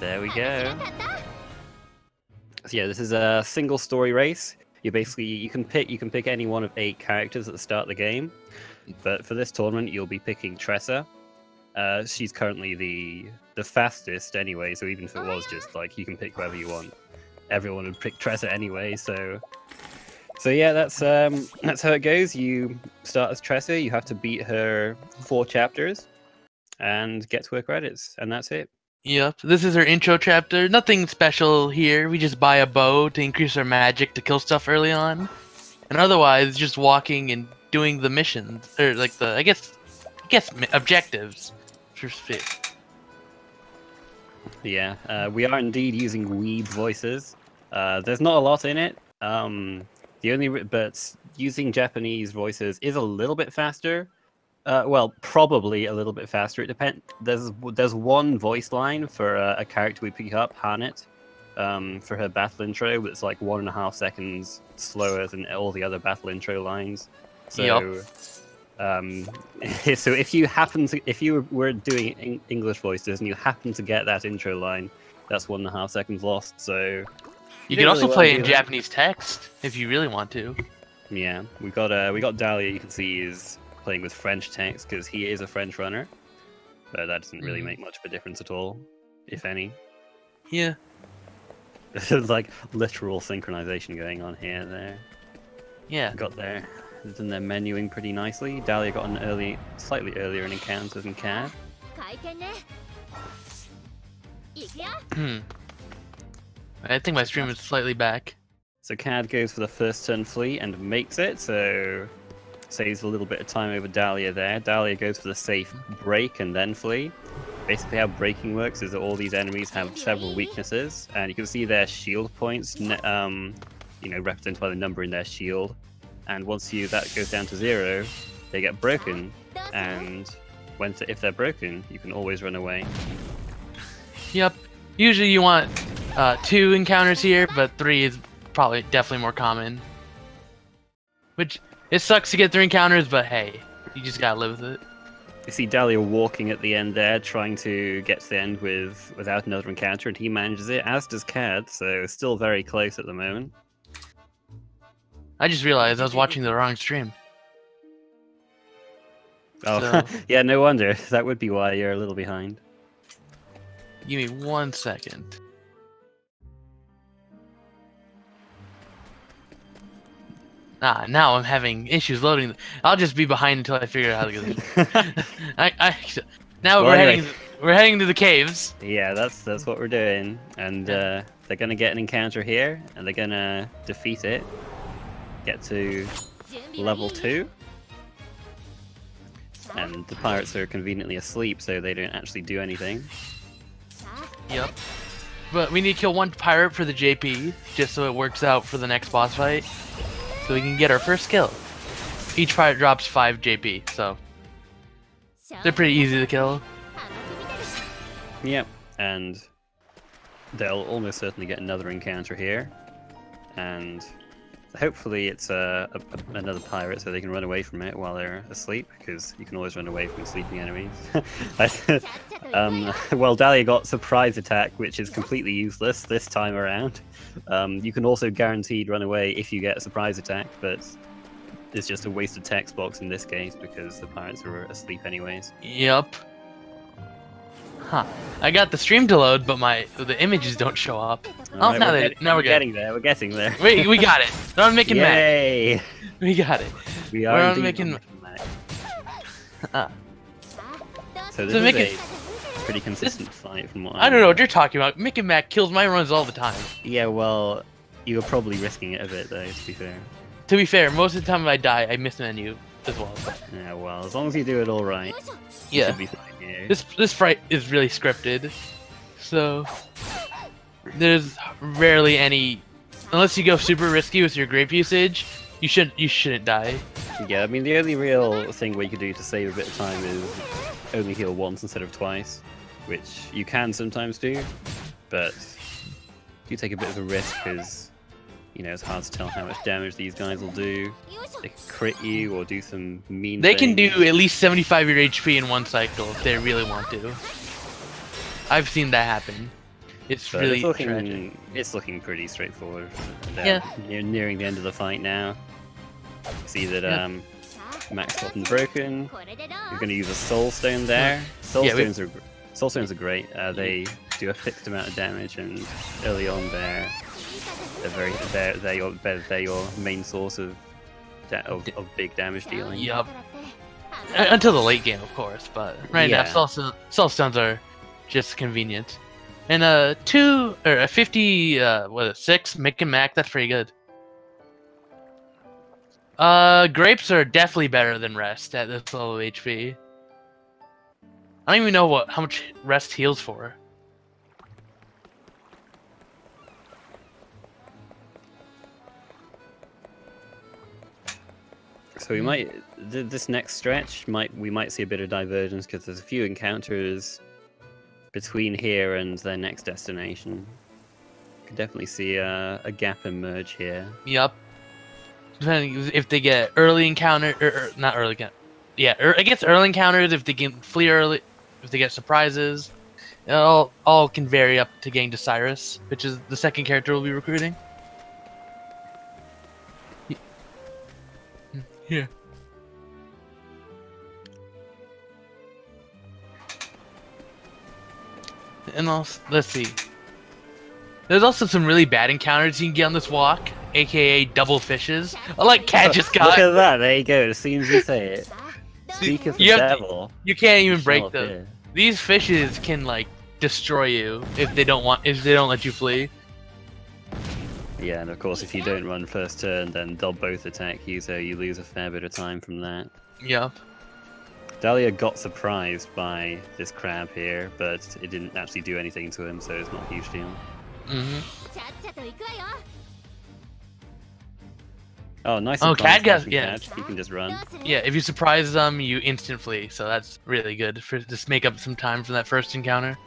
There we go. So yeah, this is a single story race. You can pick any one of 8 characters at the start of the game, but for this tournament you'll be picking Tressa. She's currently the fastest anyway, so even if it was just like you can pick whoever you want, everyone would pick Tressa anyway. So yeah, that's how it goes. You start as Tressa. You have to beat her 4 chapters and get to her credits, and that's it. Yep, this is her intro chapter. Nothing special here. We just buy a bow to increase our magic to kill stuff early on, and otherwise just walking and doing the missions or like the I guess objectives. Yeah, we are indeed using weeb voices. There's not a lot in it. But using Japanese voices is a little bit faster. Well, probably a little bit faster. It depends. There's one voice line for a character we pick up, Hanet, for her battle intro, but it's like 1.5 seconds slower than all the other battle intro lines. So, yep. So if you were doing English voices and you happen to get that intro line, that's 1.5 seconds lost. So you can also play in Japanese text if you really want to. Yeah, we got Dalia. You can see is playing with French text because he is a French runner, but that doesn't really make much of a difference at all, if any. Yeah. There's like literal synchronization going on here. There. Yeah. Got there. Done their menuing pretty nicely. Dalia got an slightly earlier in encounter than CAD. I think my stream is slightly back. So CAD goes for the first turn flee and makes it, so saves a little bit of time over Dalia there. Dalia goes for the safe break and then flee. Basically how breaking works is that all these enemies have several weaknesses, and you can see their shield points, represented by the number in their shield. And once that goes down to 0, they get broken, and if they're broken, you can always run away. Yep. Usually you want 2 encounters here, but 3 is definitely more common. Which, it sucks to get 3 encounters, but hey, you just gotta live with it. You see Dalia walking at the end there, trying to get to the end without another encounter, and he manages it, as does CAD, so still very close at the moment. I just realized I was watching the wrong stream. Oh, so, yeah, no wonder. That would be why you're a little behind. Give me 1 second. Now I'm having issues loading. I'll just be behind until I figure out how to get Now we're heading to the caves. Yeah, that's what we're doing, and they're gonna get an encounter here, and they're gonna defeat it. Get to level 2, and the pirates are conveniently asleep, so they don't actually do anything. Yep. But we need to kill 1 pirate for the JP, just so it works out for the next boss fight, so we can get our first kill. Each pirate drops 5 JP, so they're pretty easy to kill. Yep, and they'll almost certainly get another encounter here, and hopefully it's another pirate so they can run away from it while they're asleep, because you can always run away from sleeping enemies. Well, Dalia got surprise attack, which is completely useless this time around. You can also guaranteed run away if you get a surprise attack, but it's just a wasted text box in this case because the pirates are asleep anyways. Yep. Huh. I got the stream to load, but the images don't show up. All right, now we're getting there. We're getting there. We got it. They're on Mick and Mac. Yay! We got it. We're on Mick and Mac. So this is a pretty consistent fight from what I don't know what you're talking about. Mick and Mac kills my runs all the time. Yeah, well, you were probably risking it a bit though, to be fair. To be fair, most of the time I die, I miss menu as well. Yeah, well, as long as you do it all right, you should be fine here. This fight is really scripted, so there's rarely any, unless you go super risky with your grape usage, you shouldn't die. Yeah, I mean the only real thing where you could do to save a bit of time is only heal once instead of twice, which you can sometimes do, but you take a bit of a risk because it's hard to tell how much damage these guys will do. They can crit you or do some mean They things. can do at least 75 your HP in 1 cycle if they really want to. I've seen that happen. It's But really it's tragic. looking pretty straightforward. Yeah. You're nearing the end of the fight now. See that Yeah. Max button broken. You're going to use a Soul Stone there. Soul Stones are great. They do a fixed amount of damage, and early on they're your main source of big damage dealing. Yup. Until the late game, of course, but right now Soul Stones are just convenient. And a 56 Mick and Mac, that's pretty good. Grapes are definitely better than Rest at this low HP. I don't even know how much Rest heals for. So we might this next stretch we might see a bit of divergence because there's a few encounters between here and their next destination. Could definitely see a gap emerge here. Yup. Depending if they get early encounter or not early encounter. Yeah, I guess early encounters if they can flee early, if they get surprises. It all can vary up to getting to Cyrus, which is the second character we'll be recruiting. Yeah. And also, let's see. There's also some really bad encounters you can get on this walk, aka double fishes. I like Cat just got. Look at that! There you go. As soon as you say it, speak of the devil. You can't even break them. These fishes can like destroy you if they don't let you flee. Yeah, and of course, if you don't run first turn, then they'll both attack you, so you lose a fair bit of time from that. Yup. Dalia got surprised by this crab here, but it didn't actually do anything to him, so it's not a huge deal. Oh, nice. Oh, CAD got He can just run. Yeah, if you surprise them, you instant flee, so that's really good for just make up some time from that first encounter.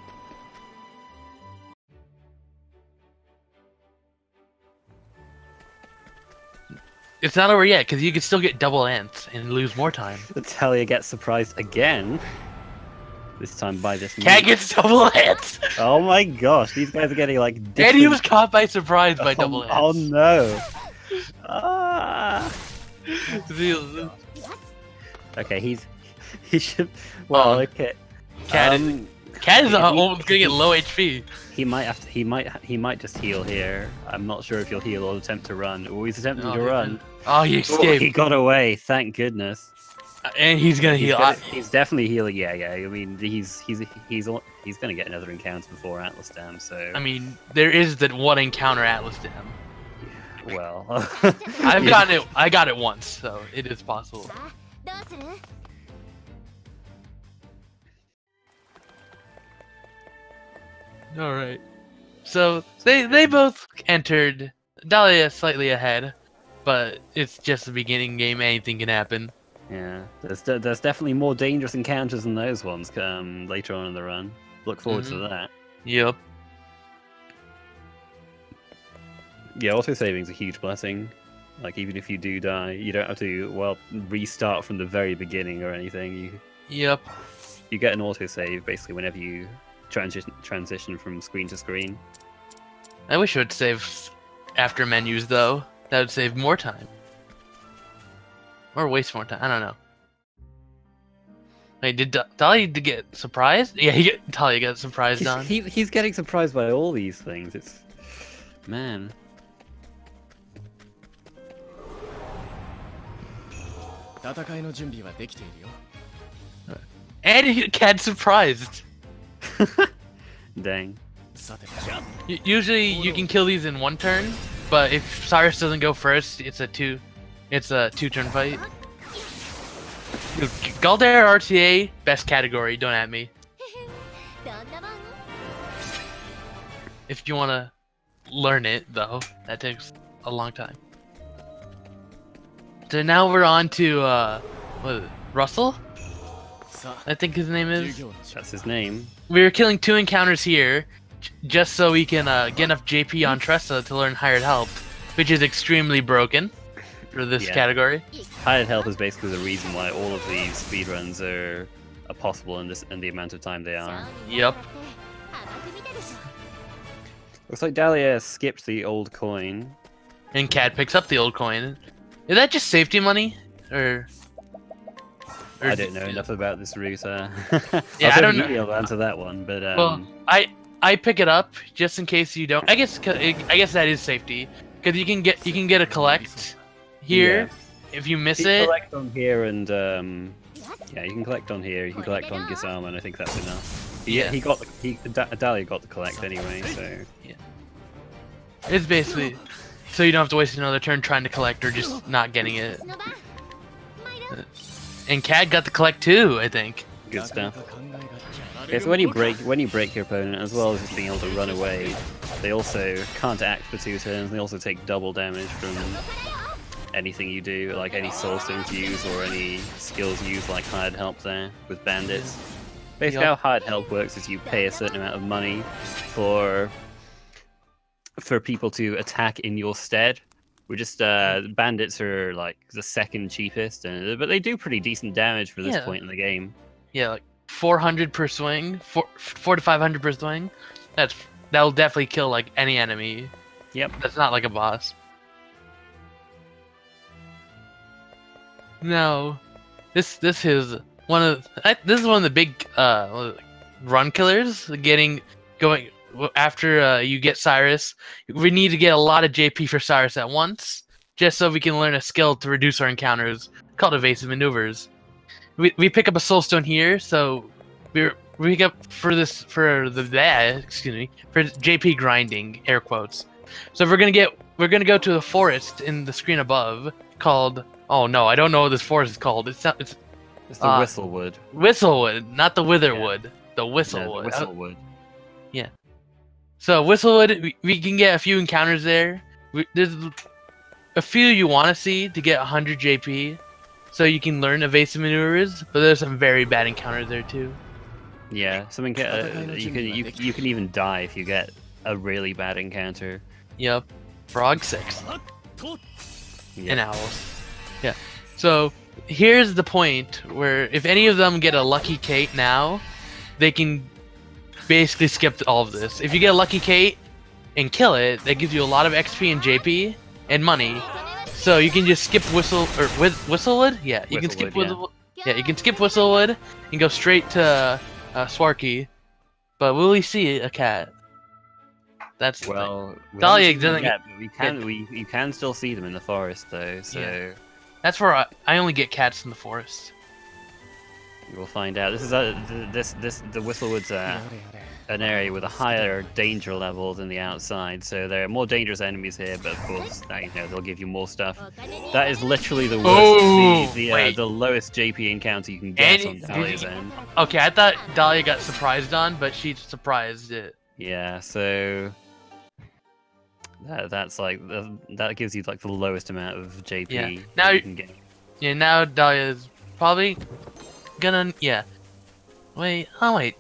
It's not over yet, because you can still get double ants and lose more time. Dalia gets surprised again. This time by this CAD gets double ants! Oh my gosh, these guys are getting like different... And he was caught by surprise by double ants. Oh no! Ah. Okay, he should... Well, okay. CAD is almost gonna get low HP. He might just heal here. I'm not sure if he'll heal or attempt to run. Oh, he's attempting to run. Oh, he escaped. Oh, he got away. Thank goodness. And he's gonna heal. He's definitely healing. Yeah. I mean, he's gonna get another encounter before Atlas Dam. So. I mean, there is that one encounter Atlas Dam. Well. I got it once, so it is possible. All right. So they both entered. Dalia slightly ahead, but it's just the beginning game. Anything can happen. Yeah, there's definitely more dangerous encounters than those ones later on in the run. Look forward to that. Yep. Yeah, autosaving's a huge blessing. Like, even if you do die, you don't have to, restart from the very beginning or anything. Yep. You get an autosave basically whenever you transition from screen to screen. I wish it would save after menus, though. That would save more time. Or waste more time. I don't know. Wait, did Dalia get surprised? Yeah, Dalia got surprised on. He's getting surprised by all these things. It's... Man. And CAD surprised. Dang. Usually you can kill these in one turn, but if Cyrus doesn't go first, it's a two-turn fight. Galder RTA, best category, don't at me. If you want to learn it, though, that takes a long time. So now we're on to, what is it, Russell? I think his name is. That's his name. We're killing 2 encounters here, just so we can get enough JP on Tressa to learn Hired Help, which is extremely broken for this category. Hired Help is basically the reason why all of these speedruns are possible in the amount of time they are. Yep. Looks like Dalia skipped the old coin. And CAD picks up the old coin. Is that just safety money? Or I don't know enough about this route. Yeah, I don't know. know. You'll answer that one, but Well, I pick it up just in case you don't. I guess that is safety because you can get a collect here if you miss it. Collect on here and yeah, you can collect on here. You can collect on Gisama, and I think that's enough. Yeah, Dalia got the collect anyway, so yeah. It's basically so you don't have to waste another turn trying to collect or just not getting it. And CAD got the collect too, I think. Good stuff. Okay, so when you break your opponent, as well as just being able to run away, they also can't act for 2 turns. They also take double damage from anything you do, like any soul stones you use or any skills you use, like hired help there with bandits. Basically, how hired help works is you pay a certain amount of money for people to attack in your stead. We're just bandits are like the second cheapest, but they do pretty decent damage for this point in the game. Yeah, like 400 per swing, 4 to 500 per swing. That'll definitely kill like any enemy. Yep. That's not like a boss. No, this is one of the big run killers. Going after you get Cyrus. We need to get a lot of JP for Cyrus at once, just so we can learn a skill to reduce our encounters called evasive maneuvers. We pick up a soul stone here, so we pick up for JP grinding, air quotes. So we're gonna go to the forest in the screen above called, oh no, I don't know what this forest is called. It's the Whistlewood. Whistlewood, not the Witherwood. The Whistlewood. Yeah, the Whistlewood. Yeah. So Whistlewood, we can get a few encounters there. There's a few you want to see to get 100 JP, so you can learn evasive maneuvers. But there's some very bad encounters there too. Yeah, you can even die if you get a really bad encounter. Yep. Frog 6. Yep. And owls. Yeah. So here's the point where if any of them get a lucky Kate now, they can basically skip all of this. If you get a lucky Kate and kill it, that gives you a lot of XP and JP and money. So you can just skip Whistlewood. Yeah, you can skip Whistlewood. Yeah, you can skip Whistlewood and go straight to Swarky. But will we see a cat? That's the thing. Dalia doesn't. Yeah, you can still see them in the forest though. So yeah. That's where I only get cats in the forest. We'll find out. This is the Whistlewood's an area with a higher danger level than the outside, so there are more dangerous enemies here. But of course, they'll give you more stuff. That is literally the worst, the lowest JP encounter you can get on Dalia's end. Okay, I thought Dalia got surprised on, but she surprised it. Yeah, so that's like that gives you like the lowest amount of JP. Yeah. Now you can get. Yeah, now Dalia is probably gonna Wait,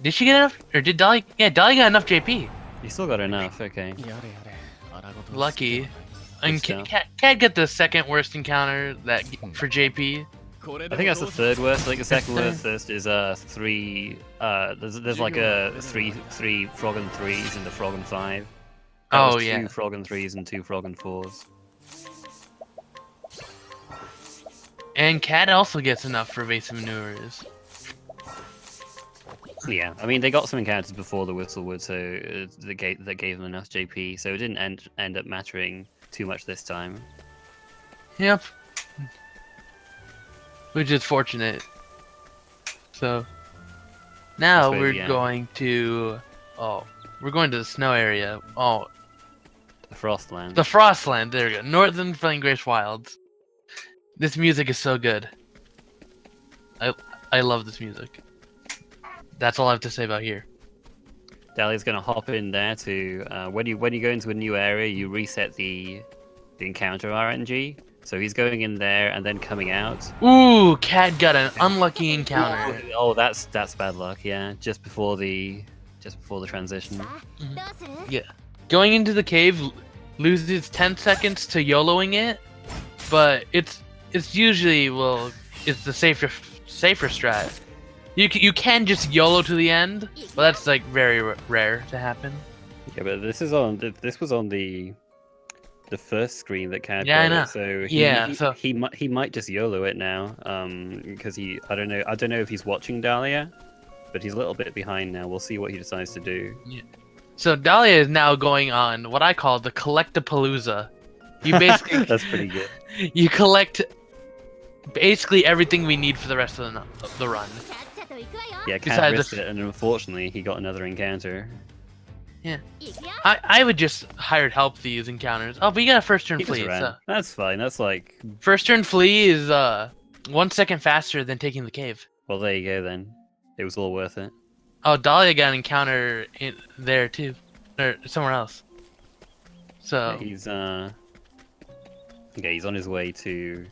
did she get enough? Or did Dalia? Yeah, Dalia got enough JP. You still got enough, okay. Lucky. And can't get the second worst encounter for JP. I think that's the third worst. I think the second worst is 3. There's like a 3 frog and 3s and a frog and 5. Oh yeah. 2 frog and 3s and 2 frog and 4s. And CAD also gets enough for evasive maneuvers. Yeah, I mean they got some encounters before the Whistlewood, so that gave them enough JP, so it didn't end up mattering too much this time. Yep. Which is fortunate. So now we're going to the snow area. Oh, the Frostland. The Frostland. There we go. Northern Flamegrace Wilds. This music is so good. I love this music. That's all I have to say about here. Dalia's gonna hop in there to when you go into a new area, you reset the encounter RNG. So he's going in there and then coming out. Ooh, CAD got an unlucky encounter. Oh, that's bad luck. Yeah, just before the transition. Mm-hmm. Yeah, going into the cave loses 10 seconds to YOLOing it, but it's usually it's the safer strat. You can just YOLO to the end, but that's like very rare to happen. Yeah, but this was on the first screen that CAD Yeah, I got know. it, so So he might just YOLO it now, because I don't know if he's watching Dalia, but he's a little bit behind now. We'll see what he decides to do. yeah. So Dalia is now going on what I call the Collectapalooza. You basically That's pretty good. you collect basically everything we need for the rest of the run. Yeah, CAD Besides risked it, and unfortunately he got another encounter. Yeah, I would just hired help these encounters. Oh, but you got a first turn He just flee. ran. So That's fine. That's like, first turn flee is 1 second faster than taking the cave. well, there you go then. It was all worth it. Oh, Dalia got an encounter there too, or somewhere else. So Yeah, he's on his way to.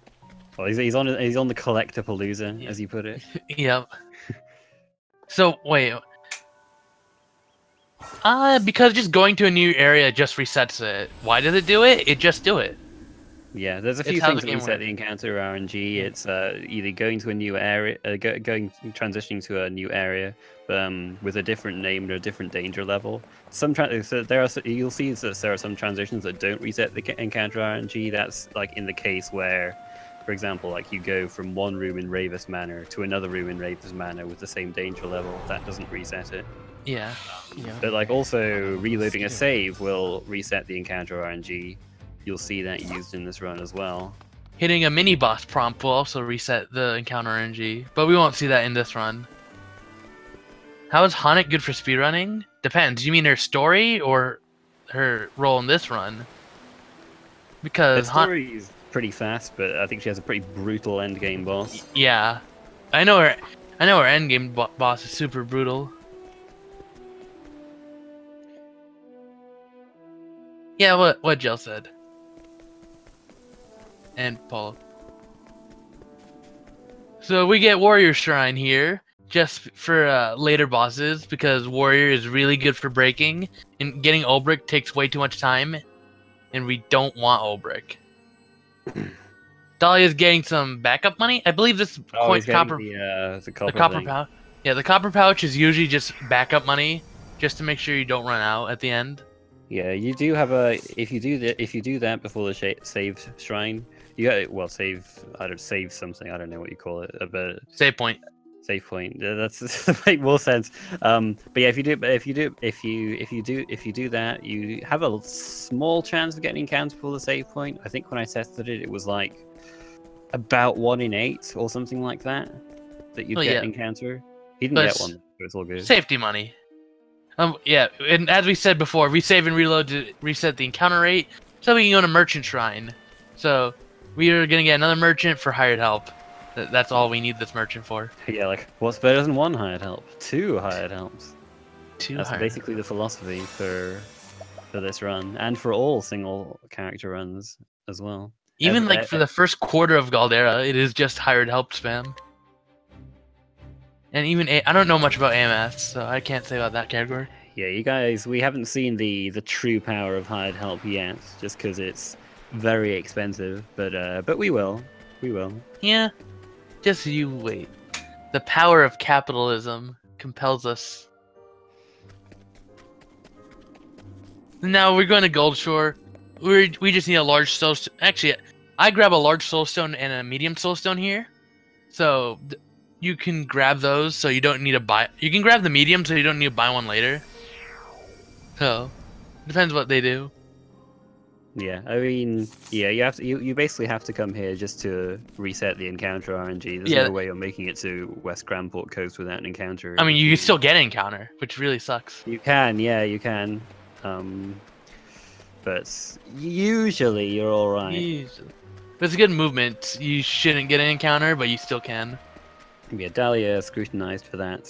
Well, he's on the Collectapalooza, as you put it. yep. So wait. Because just going to a new area just resets it. Why does it do it? It just do it. Yeah, there's a few It's how things the that game reset works. the encounter RNG. It's either going to a new area, transitioning to a new area, with a different name or a different danger level. You'll see that there are some transitions that don't reset the encounter RNG. That's like in the case where, for example, like you go from one room in Ravis Manor to another room in Ravis Manor with the same danger level. That doesn't reset it. Yeah. But like also reloading a save will reset the encounter RNG. You'll see that used in this run as well. Hitting a mini boss prompt will also reset the encounter RNG, but we won't see that in this run. How is Hanek good for speedrunning? Depends. You mean her story or her role in this run? The Because story is pretty fast, but I think she has a pretty brutal endgame boss. yeah, I know her endgame boss is super brutal. Yeah, what Jill said. And Paul. So we get Warrior Shrine here, just for later bosses, because Warrior is really good for breaking, and getting Ulbrich takes way too much time, and we don't want Ulbrich. Dahlia's getting some backup money. I believe this He's getting copper the copper thing. pouch. Yeah, the copper pouch is usually just backup money, just to make sure you don't run out at the end. Yeah, you do have a. If you do that before the save shrine, you got save. Save something. I don't know what you call it. But Save point. save point. That's make more sense. But yeah, if you do that, you have a small chance of getting encounters before the save point. I think when I tested it, it was like about 1 in 8 or something like that you'd get an encounter. He didn't get one, so it's all good. Safety money. Yeah, and as we said before, we save and reload to reset the encounter rate, so we can go to Merchant Shrine. So we are gonna get another merchant for hired help. That's all we need this merchant for. Yeah, like what's better than 1 hired help? 2 hired helps. That's hired basically the philosophy for this run, and for all single character runs as well. Even like for the first quarter of Galdera, it is just hired help spam. And even I don't know much about AMS, so I can't say about that category. Yeah, you guys, we haven't seen the true power of hired help yet, just because it's very expensive. But we will. Yeah, just you wait. The power of capitalism compels us. Now we're going to Goldshore. We just need a large soul. Actually, I grab a large soulstone and a medium soulstone here, so you can grab those. So you don't need to buy. You can grab the medium, so you don't need to buy one later. So depends what they do. Yeah, I mean, yeah, you basically have to come here just to reset the encounter RNG. There's no way you're making it to West Grandport Coast without an encounter. I mean, you still get an encounter, which really sucks. You can, yeah, you can. But usually you're all right. Usually. But it's a good movement. You shouldn't get an encounter, but you still can. Yeah, Dalia scrutinized for that.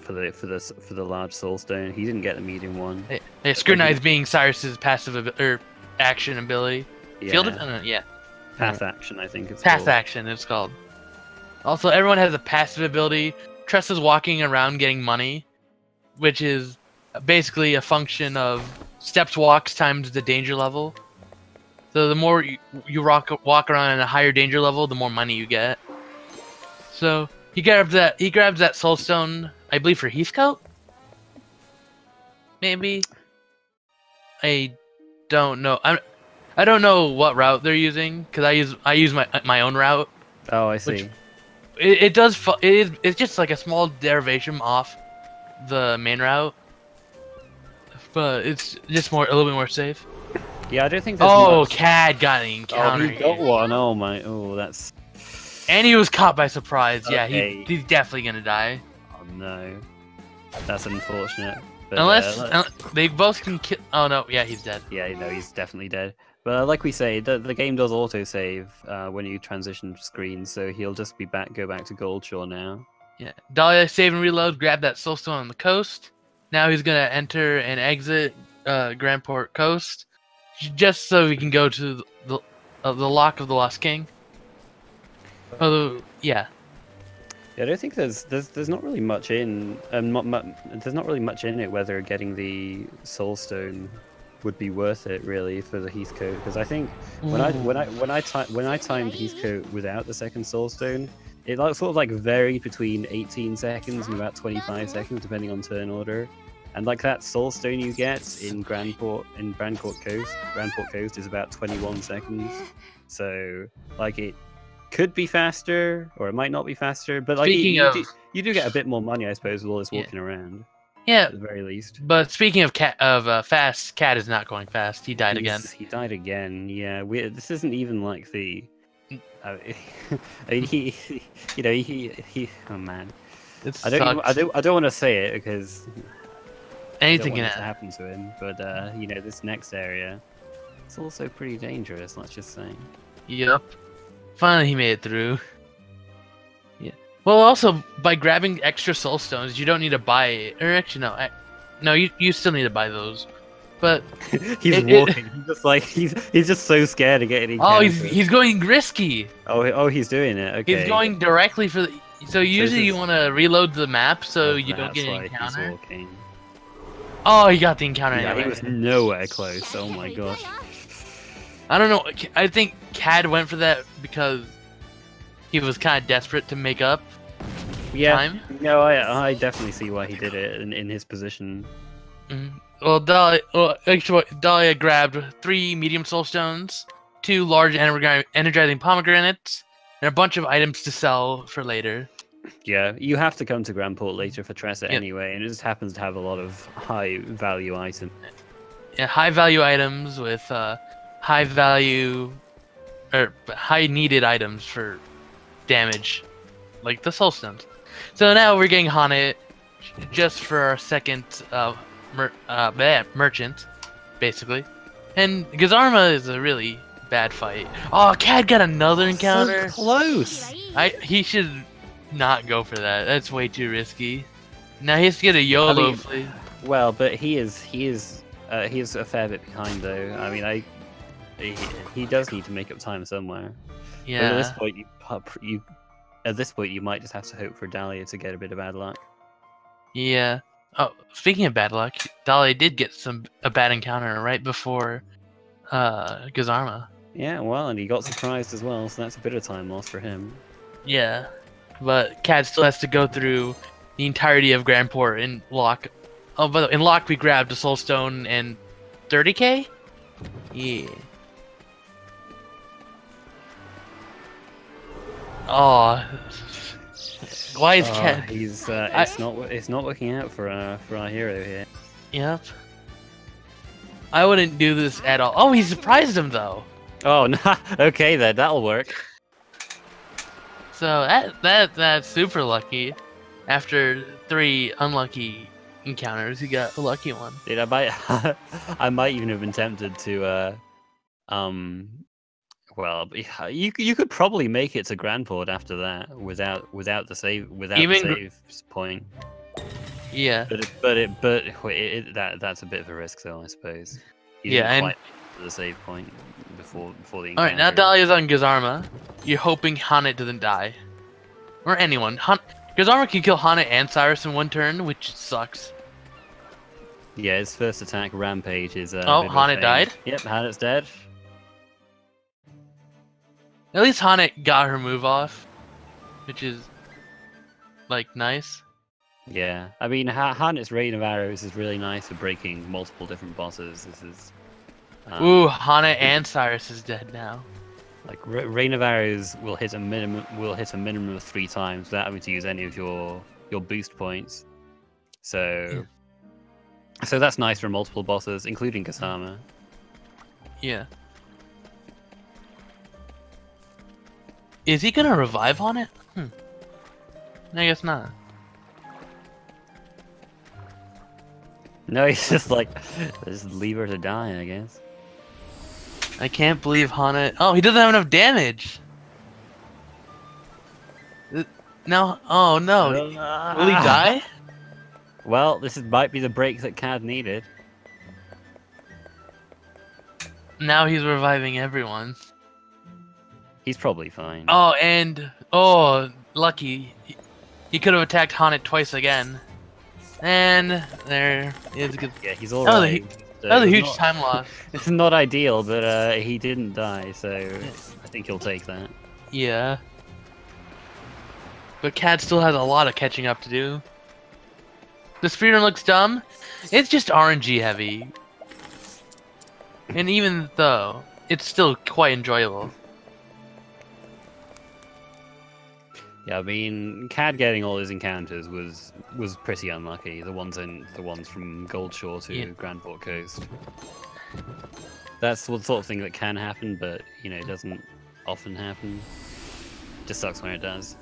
For the large soulstone, he didn't get the medium one. They scrutinized being Cyrus's passive action ability. Yeah. Field yeah. Path action, I think it's Path called. action, it's called. Also, everyone has a passive ability. Tressa's walking around getting money, which is basically a function of steps walks times the danger level. So the more you walk around at a higher danger level, the more money you get. So he grabs that soulstone, I believe, for Heathcote. maybe. I don't know. I don't know what route they're using because I use my own route. Oh, I see. It does. It's just like a small derivation off the main route, but it's just a little bit more safe. Yeah, I don't think there's much. CAD got an encounter. Oh, he got one. Oh my. Oh, that's. And he was caught by surprise. Okay. Yeah, he's definitely gonna die. Oh no, that's unfortunate. But, Unless they both can kill. Oh no, yeah, he's dead. Yeah, no, he's definitely dead. But like we say, the game does autosave when you transition screens, so he'll just go back to Goldshore now. Yeah, Dalia save and reload. Grab that soulstone on the coast. Now he's gonna enter and exit Grandport Coast, just so we can go to the Lock of the Lost King. Although, yeah. Yeah, I don't think there's not really much in there's not really much in it whether getting the Soulstone would be worth it really for the Heathcote, because I think when I timed Heathcote without the second Soulstone, it sort of varied between 18 seconds and about 25 seconds depending on turn order, and that Soulstone you get in Grandport Coast is about 21 seconds, so it could be faster, or it might not be faster, but you do get a bit more money, I suppose, with all this walking around. Yeah, at the very least. But speaking of fast, CAD is not going fast. He died again. He died again. Yeah, this isn't even like the. I mean, he. Oh man, I don't want to say it because anything can happen to him. But this next area, it's also pretty dangerous. Let's just say. Yep. Finally, he made it through. Yeah. Well, also by grabbing extra soul stones, you don't need to buy. Or actually, no, you still need to buy those. But he's walking. He's just so scared of getting. Oh, he's going risky. Oh, he's doing it. Okay. He's going directly for the. So usually you want to reload the map so you don't get an encounter. Oh, he got the encounter. Yeah, he was nowhere close. Oh my gosh. I don't know. I think CAD went for that because he was kind of desperate to make up time. No, I definitely see why he did it in his position. Mm-hmm. Well, Dalia grabbed 3 medium soul stones, 2 large energizing pomegranates, and a bunch of items to sell for later. Yeah, you have to come to Grandport later for Tressa anyway, and it just happens to have a lot of high value items. Yeah, high value items with high value or high needed items for damage, like the soul stones. So now we're getting haunted just for our second merchant, basically. And Gazarma is a really bad fight. Oh, CAD got another encounter. So close. He should not go for that. That's way too risky. Now he has to get a YOLO play. Well, but he is a fair bit behind though. I mean, he does need to make up time somewhere. Yeah. But at this point you might just have to hope for Dalia to get a bit of bad luck. Yeah. Oh, speaking of bad luck, Dalia did get a bad encounter right before Gazarma. Yeah, well, and he got surprised as well, so that's a bit of time lost for him. Yeah, but CAD still has to go through the entirety of Grandport in Lock. Oh, but in Lock we grabbed a Soul Stone and 30k. Yeah. Oh, why is CAD? It's not working out for our hero here. Yep. I wouldn't do this at all. Oh, he surprised him though. Oh no. Okay then, that'll work. So that's super lucky. After 3 unlucky encounters, he got a lucky one. Dude, I might even have been tempted to well, you could probably make it to Grandport after that without the save point. Yeah. But that's a bit of a risk though, I suppose. And the save point before the encounter. All right, now Dalia's on Gazarma. You're hoping Hanet doesn't die, or anyone. Gazarma can kill Hanet and Cyrus in one turn, which sucks. Yeah, his first attack, Rampage, is Hanet died? Yep, Hanet's dead. At least Hanet got her move off, which is, nice. Yeah, I mean, Harnet's Rain of Arrows is really nice for breaking multiple different bosses. This is Ooh, Hana and Cyrus is dead now. like Rain of Arrows will hit a minimum of 3 times without having to use any of your boost points. So that's nice for multiple bosses, including Kasama. Yeah. Is he gonna revive on it? I guess not. No, he's just like, just leave her to die, I guess. I can't believe Hana. Oh, he doesn't have enough damage. No. Oh no. Will he die? Well, might be the break that CAD needed. Now he's reviving everyone. He's probably fine. Oh, and lucky. He could have attacked Haunted twice again. And there is good. Yeah, he's alright. That was a huge time loss. It's not ideal, but he didn't die, so I think he'll take that. Yeah. But CAD still has a lot of catching up to do. The speedrun looks dumb. It's just RNG heavy. And even though, it's still quite enjoyable. Yeah, I mean, CAD getting all his encounters was pretty unlucky. The ones from Goldshore to Grand Port Coast. That's the sort of thing that can happen, but you know, it doesn't often happen. Just sucks when it does.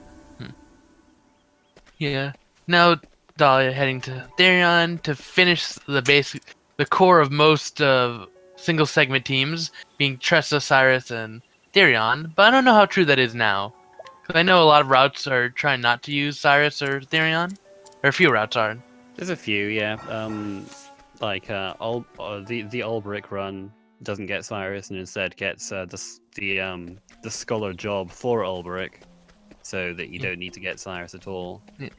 Yeah. Now Dalia heading to Therion to finish the core of most single segment teams, being Tressa, Cyrus, and Therion. But I don't know how true that is now. Because I know a lot of routes are trying not to use Cyrus or Therion. Or a few routes are. There's a few, yeah. Like the Ulbrick run doesn't get Cyrus and instead gets the Scholar job for Ulbrick, so that you don't need to get Cyrus at all. Yeah.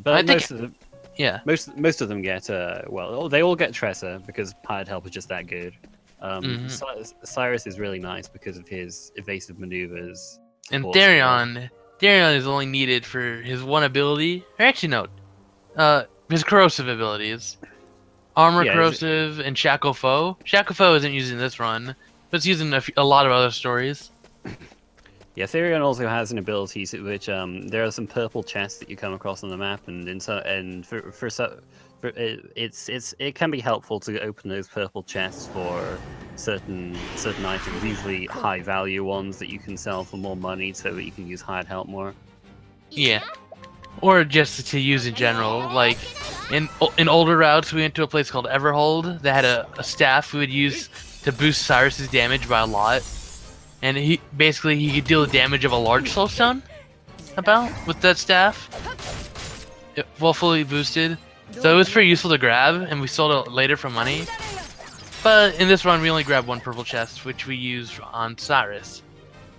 But most of them get well, they all get Tressa because Hired Help is just that good. Cyrus is really nice because of his evasive maneuvers. And Therion is only needed for his one ability. Or actually, no. His corrosive abilities. Armor corrosive and Shackle Foe. Shackle Foe isn't using this run, but it's using a lot of other stories. Yeah, Therion also has an ability which there are some purple chests that you come across on the map, and it can be helpful to open those purple chests for certain items, usually high value ones that you can sell for more money, so that you can use Hired Help more. Yeah, or just to use in general. Like in older routes, we went to a place called Everhold that had a staff we would use to boost Cyrus's damage by a lot. And he could deal the damage of a large soulstone with that staff, well fully boosted. So it was pretty useful to grab, and we sold it later for money. But in this run, we only grabbed one purple chest, which we used on Cyrus,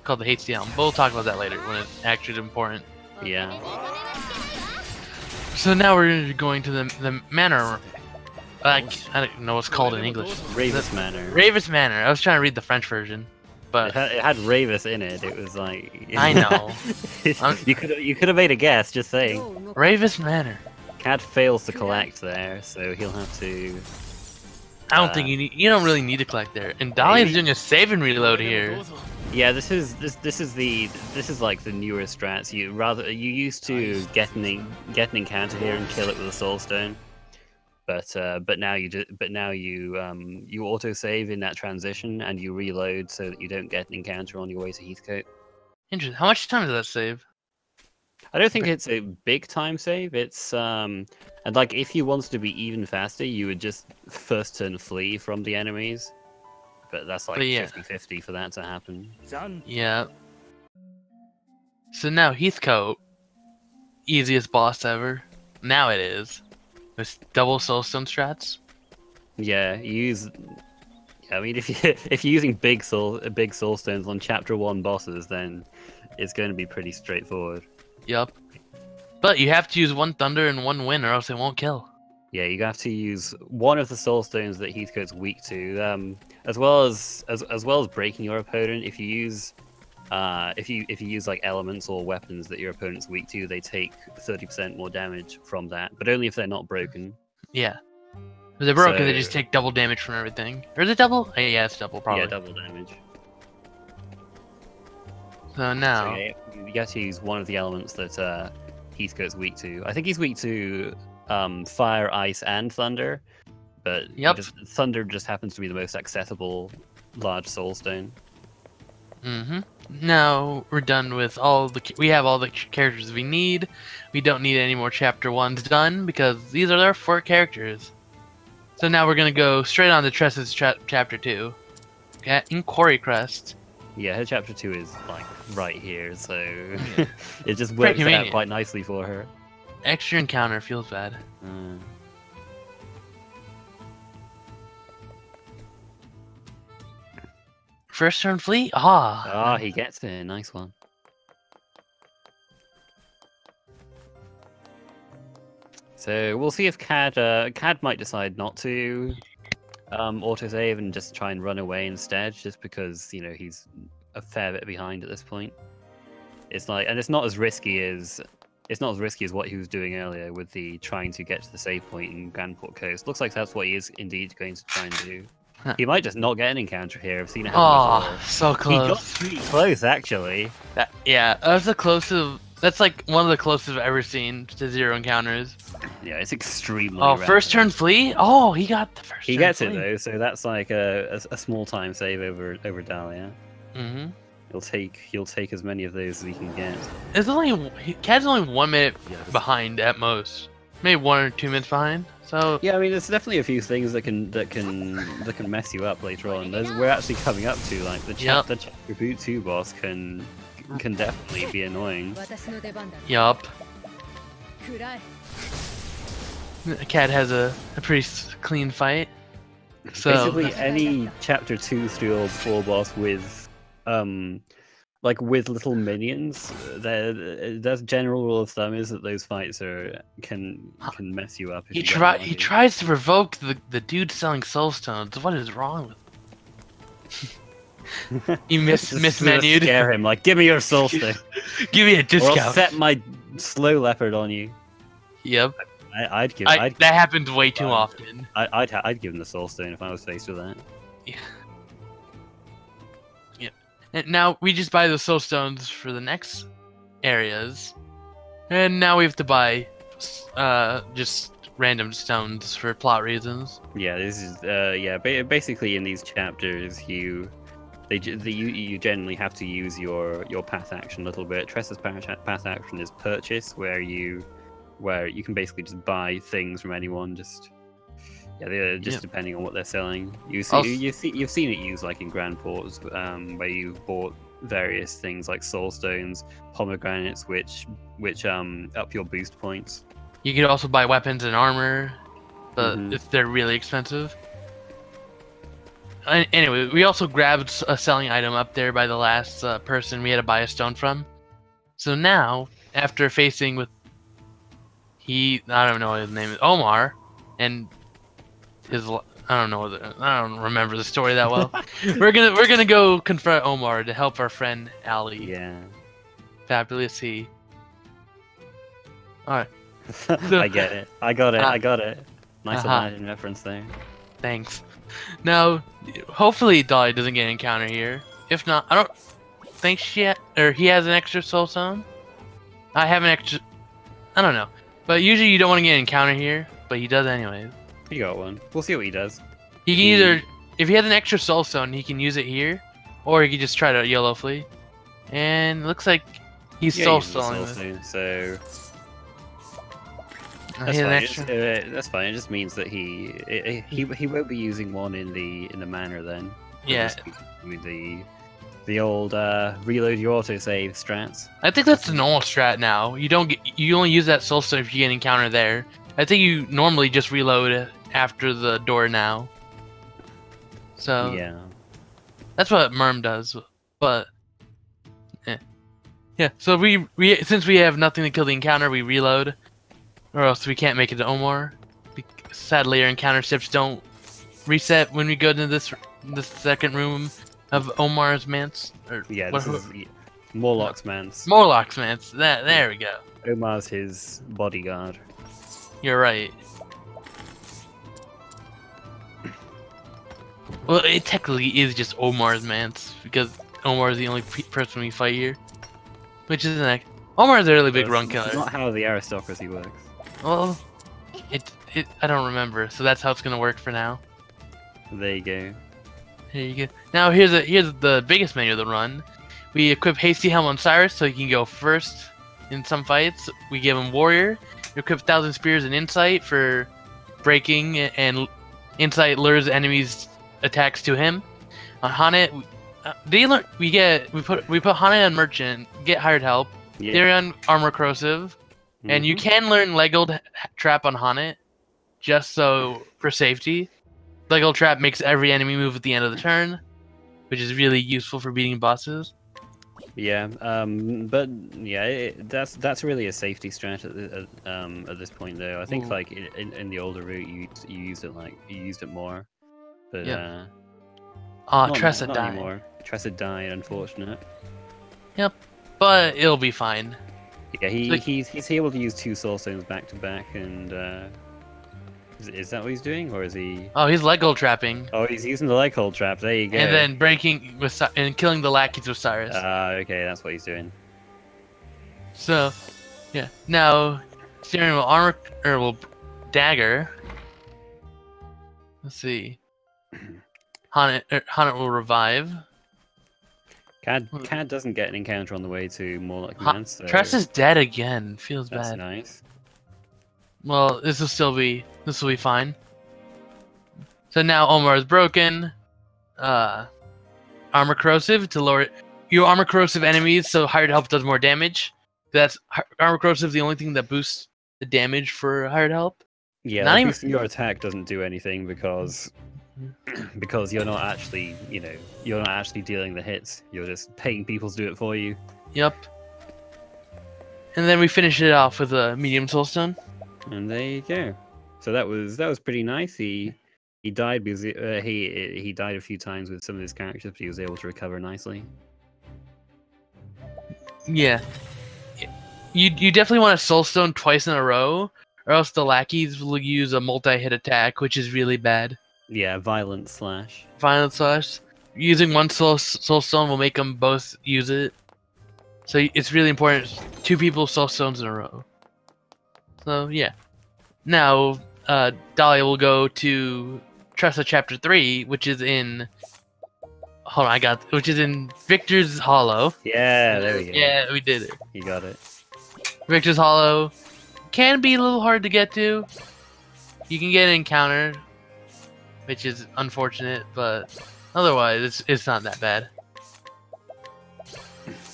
called the Hasty Helm. But we'll talk about that later when it's actually important. Yeah. So now we're going to the manor. I don't know what's called in English. Ravis Manor. Ravis Manor. I was trying to read the French version. But it had Ravis in it. It was like I know. you could have made a guess. Just saying. Ravis Manor. CAD fails to collect there, so he'll have to. I don't think you don't really need to collect there. And Dalia's doing a save and reload here. Yeah, this is like the newer strats. You used to get an encounter here and kill it with a soul stone. But now you auto save in that transition and you reload so that you don't get an encounter on your way to Heathcote. Interesting. How much time does that save? I don't think it's a big time save. It's and like if you wanted to be even faster, you would just first turn flee from the enemies. But that's like 50-50 for that to happen. Yeah. So now Heathcote, easiest boss ever. Now it is. With double soulstone strats. Yeah, I mean, if you're using big soulstones on Chapter 1 bosses, then it's going to be pretty straightforward. Yup. But you have to use one thunder and one wind, or else it won't kill. Yeah, you have to use one of the soulstones that Heathcote's weak to, as well as breaking your opponent. If you use if you use like elements or weapons that your opponent's weak to, they take 30% more damage from that, but only if they're not broken. Yeah. If they're broken, they So- just take double damage from everything. Or is it double? Yeah, it's double, probably. Yeah, double damage. So now... So yeah, you have to use one of the elements that Heathcote's weak to. I think he's weak to fire, ice, and thunder, but thunder just happens to be the most accessible large soul stone. Now we're done with all the... We have all the characters we need. We don't need any more chapter 1s done, because these are our 4 characters. So now we're going to go straight on to Tressa's chapter 2. In Quarry Crest. Yeah, her chapter 2 is like right here, so it just works out quite nicely for her. Extra encounter feels bad. First turn fleet? Ah, he gets it. Nice one. So we'll see if CAD might decide not to autosave and just try and run away instead, just because he's a fair bit behind at this point. It's like, and it's not as risky as what he was doing earlier with the trying to get to the save point in Grandport Coast. Looks like that's what he is indeed going to try and do. He might just not get an encounter here. I've seen it happen before. So close. He got pretty close, actually. That's the closest. That's like one of the closest I've ever seen to 0 encounters. Yeah, it's extremely rare. first turn flee? Oh, he got the first He turn gets flee. it, though, so that's like a small time save over Dalia. He'll take as many of those as he can get. CAD's only 1 minute behind at most. Maybe 1 or 2 minutes behind. So yeah, I mean, there's definitely a few things that can mess you up later on. We're actually coming up to like the chapter 2 boss can definitely be annoying. Yup. CAD has a pretty clean fight. So basically, any chapter 2, 3, or 4 boss with with little minions, the general rule of thumb is that those fights can mess you up. He tries to provoke the dude selling soul stones. What is wrong with him? He mismenued. Scare him, like, give me your soul stone. Give me a discount. Or I'll set my slow leopard on you. Yep. That happens way too often. I'd give him the soul stone if I was faced with that. Yeah. And now we just buy the soul stones for the next areas, and now we have to buy just random stones for plot reasons. Yeah, this is basically in these chapters you generally have to use your path action a little bit. Tressa's path action is purchase, where you can basically just buy things from anyone, depending on what they're selling. You've seen it used like in Grand Ports, where you've bought various things like soul stones, pomegranates, which up your boost points. You could also buy weapons and armor, but if they're really expensive. Anyway, we also grabbed a selling item up there by the last person we had to buy a stone from. So now, after facing with I don't know what his name is, Omar, and I don't remember the story that well. we're gonna go confront Omar to help our friend Ali. Yeah. Fabulous he. Alright. I get it. I got it. Nice Aladdin reference there. Thanks. Now, hopefully Dalia doesn't get an encounter here. If not, I don't think he has an extra soul stone. I have an extra. I don't know. But usually you don't want to get an encounter here, but he does anyways. He got one. We'll see what he does. He can either, if he has an extra soul stone, he can use it here, or he can just try to YOLO flee. And it looks like he's soul stoning this. So that's fine. That's fine. It just means that he won't be using one in the manor then. Yeah. With the old reload your autosave strats. I think that's the normal strat now. You only use that soul stone if you get an encounter there. I think you normally just reload after the door now. So yeah, that's what Merm does. But yeah. So we since we have nothing to kill the encounter, we reload, or else we can't make it to Omar. Sadly, our encounter steps don't reset when we go to this second room of Omar's manse. Morlock's Mance. Morlock's Mance. There we go. Omar's his bodyguard. You're right. Well, it technically is just Omar's Mance because Omar is the only person we fight here, which isn't that. Omar's a really big run killer. That's not how the aristocracy works. Well, I don't remember, so that's how it's gonna work for now. There you go. Here you go. Now here's the biggest menu of the run. We equip Hasty Helm on Cyrus so he can go first in some fights. We give him Warrior. We equip 1,000 Spears and Insight for breaking, and Insight lures enemies' attacks to him. On Hanet, we put Hanet on Merchant, get hired help. Yeah. Darion Armor Corrosive, and you can learn Leggold Trap on Hanet, just so for safety. Leggold Trap makes every enemy move at the end of the turn, which is really useful for beating bosses. Yeah, but yeah, that's really a safety strat at this point though. I think like in the older route you used it more, but yeah. not Tressa died. anymore. Tressa died, unfortunate. Yep, but it'll be fine. Yeah, he's able to use 2 Soulstones back to back, and is that what he's doing, or is he? Oh, he's Leggold trapping. Oh, he's using the leg hold trap. There you go. And then breaking and killing the lackeys with Cyrus. Okay, that's what he's doing. So, yeah. Now, steering wheel armor dagger. Let's see. Hanet will revive. CAD doesn't get an encounter on the way to Morlock Mance. So Tressa's dead again. Feels that's bad. Nice. Well, this will be fine. So now Omar is broken. Armor corrosive to lower your armor corrosive enemies, so hired help does more damage. That's armor corrosive, the only thing that boosts the damage for hired help. Yeah, not boosting your attack doesn't do anything because you're not actually dealing the hits. You're just paying people to do it for you. Yep. And then we finish it off with a medium soulstone. And there you go. So that was pretty nice. He died because he died a few times with some of his characters, but he was able to recover nicely. Yeah. You definitely want to soulstone twice in a row, or else the lackeys will use a multi-hit attack, which is really bad. Yeah, violent slash. Violent slash. Using one soulstone will make them both use it. So it's really important. 2 people soulstones in a row. So yeah. Now Dalia will go to Tressa Chapter 3, which is in which is in Victor's Hollow. Yeah, there we go. Yeah, we did it. You got it. Victor's Hollow can be a little hard to get to. You can get an encounter, which is unfortunate, but otherwise it's not that bad.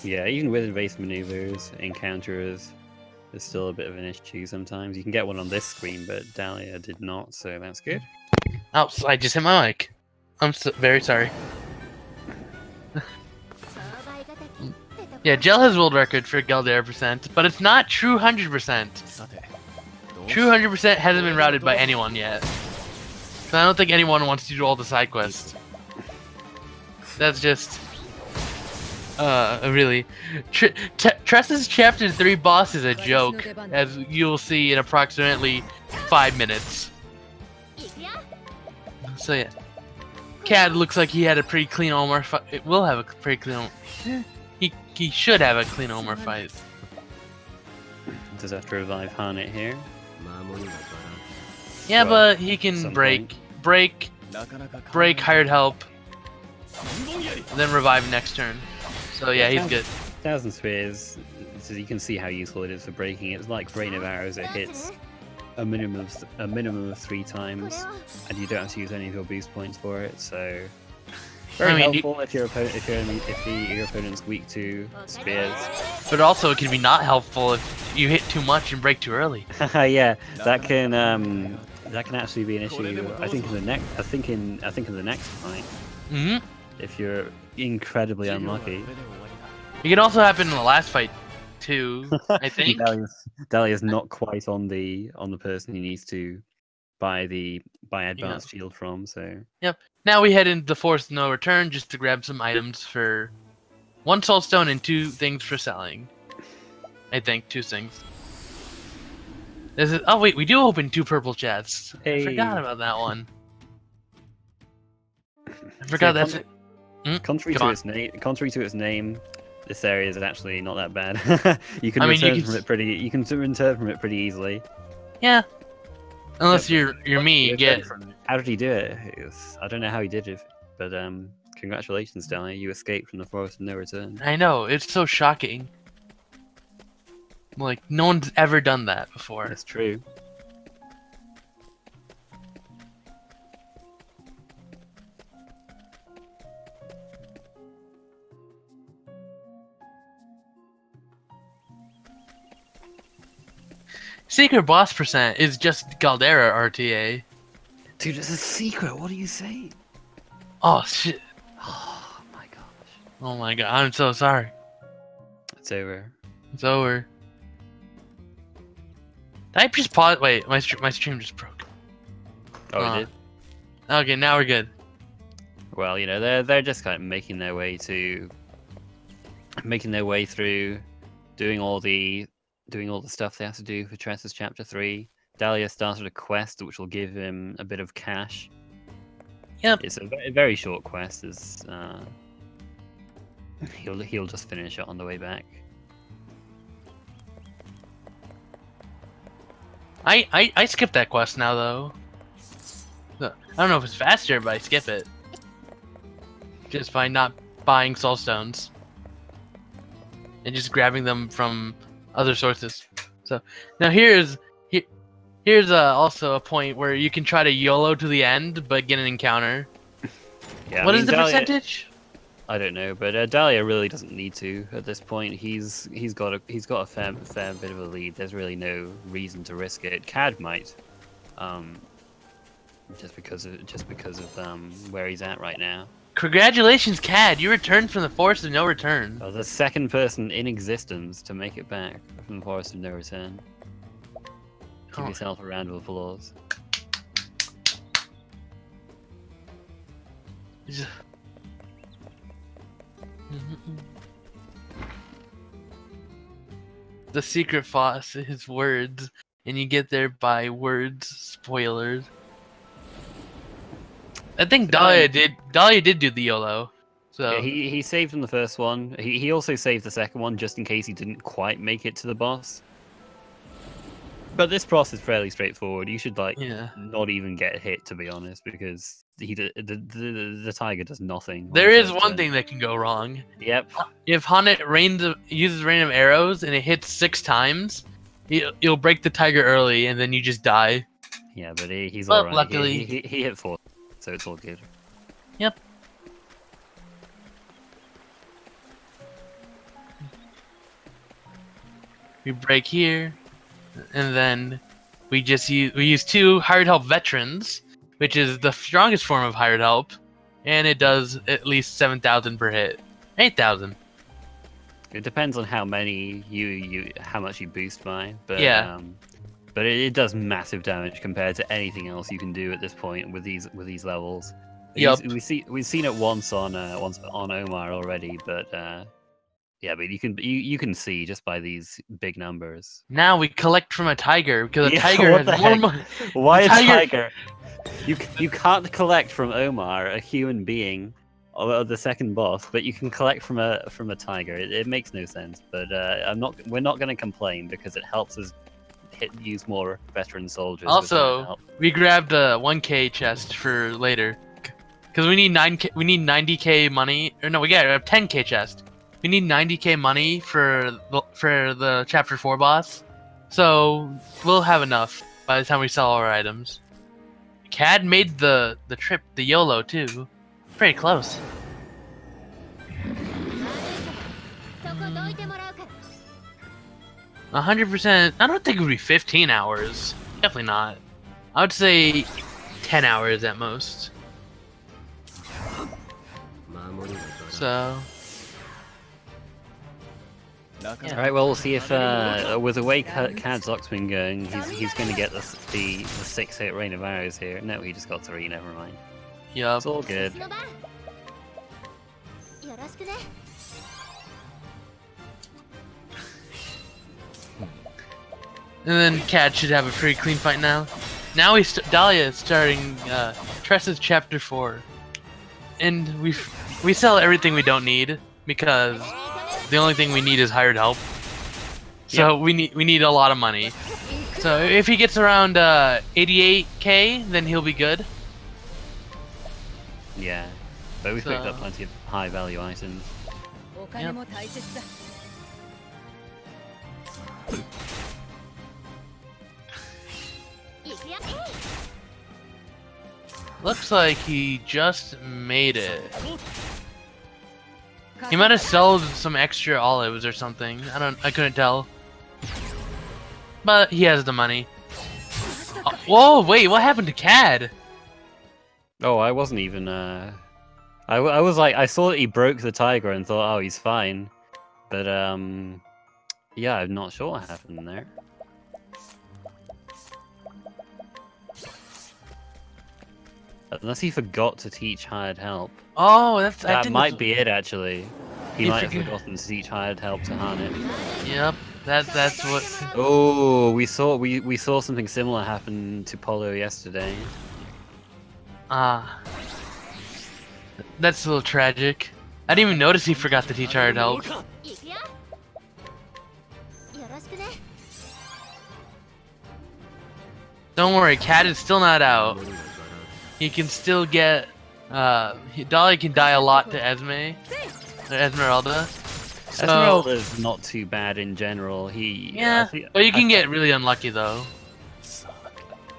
Yeah, even with evasive maneuvers, encounters, there's still a bit of an issue sometimes. You can get one on this screen, but Dalia did not, so that's good. Oh, I just hit my mic. I'm very sorry. Yeah, Gel has world record for Galdera percent, but it's not true 100%. True 100% hasn't been routed by anyone yet. So I don't think anyone wants to do all the side quests. That's just... really... Tressa's Chapter 3 boss is a joke, as you'll see in approximately 5 minutes. So yeah. CAD looks like he had a pretty clean Omar fight. It will have a pretty clean... He should have a clean Omar fight. Does have to revive Hanet here. Yeah, Well, but he can break, hired help, then revive next turn. So yeah, he's good. 1,000 Spears, so you can see how useful it is for breaking. It's like Rain of Arrows, it hits a minimum of 3 times, and you don't have to use any of your boost points for it, so... Very helpful if your opponent's weak to spears. But also it can be not helpful if you hit too much and break too early. Yeah, that can actually be an issue. I think in the next fight. If you're incredibly unlucky. It can also happen in the last fight too. I think. Dalia's not quite on the person he needs to buy advanced shield from. So. Yep. Now we head into the Forest of No Return just to grab some items for 1 soul stone and 2 things for selling. I think 2 things. Oh wait, we do open 2 purple chests. Hey. I forgot about that one. I forgot that's it. Contrary to its name, this area is actually not that bad. You can return from it pretty easily. Yeah. Unless you're me, you get. How did he do it? I don't know how he did it, but congratulations, Dalia. You escaped from the forest of no return. I know, it's so shocking. Like, no one's ever done that before. That's true. Secret boss percent is just Caldera RTA. Dude, it's a secret. What are you saying? Oh shit. Oh my gosh. Oh my god, I'm so sorry. It's over. It's over. Did I just pause? Wait, my stream just broke. Oh, it did? Okay, now we're good. Well, you know, they're just kind of making their way through doing all the stuff they have to do for Tressa's Chapter 3. Dalia started a quest which will give him a bit of cash. Yep. It's a very short quest. He'll just finish it on the way back. I skip that quest now though. I don't know if it's faster, but I skip it. Just by not buying soul stones. And just grabbing them from other sources. So now here's also a point where you can try to YOLO to the end, but get an encounter. Yeah, What is the percentage? I don't know, but Dalia really doesn't need to at this point. He's got a fair bit of a lead. There's really no reason to risk it. CAD might, just because of where he's at right now. Congratulations, CAD! You returned from the Forest of No Return. Well, the second person in existence to make it back from the Forest of No Return. Give yourself a round of applause. The secret boss is words, and you get there by words. Spoilers. I think Dalia did do the YOLO. So yeah, he saved in the first one. He also saved the second one just in case he didn't quite make it to the boss. But this boss is fairly straightforward. You should not even get hit, to be honest, because the tiger does nothing. There is one thing that can go wrong. Yep. If Hanet uses random arrows and it hits 6 times, you'll break the tiger early, and then you just die. Yeah, but he's alright. Luckily, he hit 4, so it's all good. Yep. We break here, and then we use 2 hired help veterans, which is the strongest form of hired help, and it does at least 7,000 per hit. 8,000. It depends on how many how much you boost by, but yeah. But it does massive damage compared to anything else you can do at this point with these levels. Yep. We've seen it once on Omar already, but yeah, but you can see just by these big numbers. Now we collect from a tiger because a tiger has more money. Why a tiger? You can't collect from Omar, a human being, or the second boss, but you can collect from a tiger. It makes no sense, but we're not going to complain because it helps us use more veteran soldiers. Also, we grabbed a 1K chest for later because we need 90K money. Or no, we got a 10K chest. We need 90K money for the Chapter 4 boss, so we'll have enough by the time we sell all our items. CAD made the trip, the YOLO too. Pretty close. 100%. I don't think it would be 15 hours. Definitely not. I would say 10 hours at most. So. Yeah. Alright, well, we'll see if, with the way CAD's luck's been going, he's going to get the 6-hit rain of arrows here. No, he just got 3, never mind. Yup. It's all good. And then CAD should have a pretty clean fight now. Now Dalia is starting Tressa's Chapter 4. And we sell everything we don't need because the only thing we need is hired help. So we need a lot of money. So if he gets around 88k, then he'll be good. Yeah, but we picked up plenty of high value items. Yep. Looks like he just made it. He might have sold some extra olives or something. I couldn't tell. But he has the money. Whoa, wait, what happened to CAD? Oh, I wasn't even I was like, I saw that he broke the tiger and thought, oh, he's fine. But yeah, I'm not sure what happened there. Unless he forgot to teach hired help. Oh, that might be it actually. He might have forgotten to teach hired help to Harnett. Yep, that's what. Oh, we saw something similar happen to Polo yesterday. Ah, that's a little tragic. I didn't even notice he forgot to teach hired help. Don't worry, CAD is still not out. He can still get. Dalia can die a lot to Esmeralda. So, Esmeralda's not too bad in general. But you can get really unlucky though.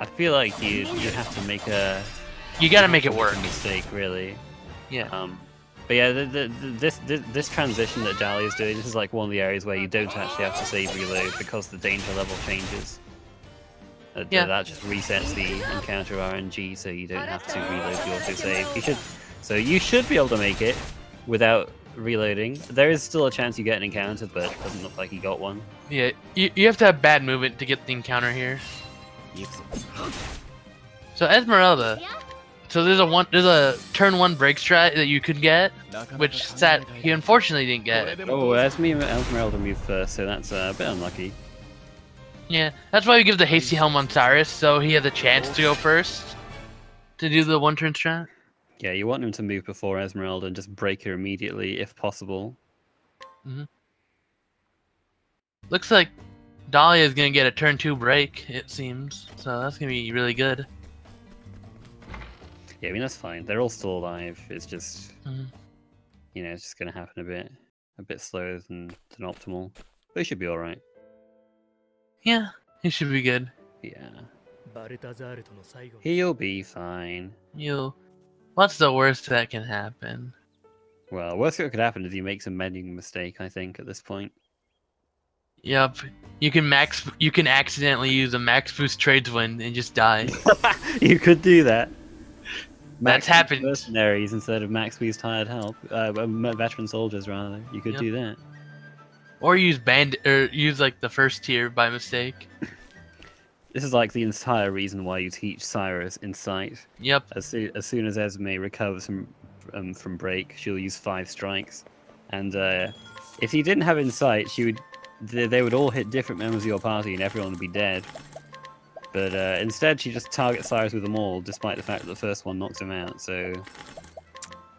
I feel like you have to make a. You gotta make it work. Mistake, really. Yeah. But yeah, this transition that Dalia is doing, this is like one of the areas where you don't actually have to save reload because the danger level changes. That just resets the encounter RNG, so you don't have to reload the autosave. You should be able to make it without reloading. There is still a chance you get an encounter, but it doesn't look like you got one. Yeah, you have to have bad movement to get the encounter here. So Esmeralda, so there's a turn 1 break strat that you could get, which he unfortunately didn't get. Oh, Esmeralda moved first, so that's a bit unlucky. Yeah, that's why we give the hasty helm on Cyrus, so he has a chance to go first to do the 1-turn strat. Yeah, you want him to move before Esmeralda and just break her immediately, if possible. Looks like Dalia is gonna get a turn 2 break, it seems, so that's gonna be really good. Yeah, I mean that's fine. They're all still alive. It's just, you know, it's just gonna happen a bit slower than optimal. But he should be all right. Yeah, he should be good. Yeah. He'll be fine. What's the worst that can happen? Well, worst that could happen is he makes a mending mistake, I think, at this point. Yep. You can accidentally use a max boost tradeswind and just die. You could do that. That's happened. Mercenaries instead of max boost hired help. Veteran soldiers, rather. You could do that. Or use use like the first tier by mistake. This is like the entire reason why you teach Cyrus Insight. Yep. As soon as Esme recovers from break, she'll use 5 strikes, and if you didn't have Insight, they would all hit different members of your party, and everyone would be dead. But instead, she just targets Cyrus with them all, despite the fact that the first one knocks him out. So,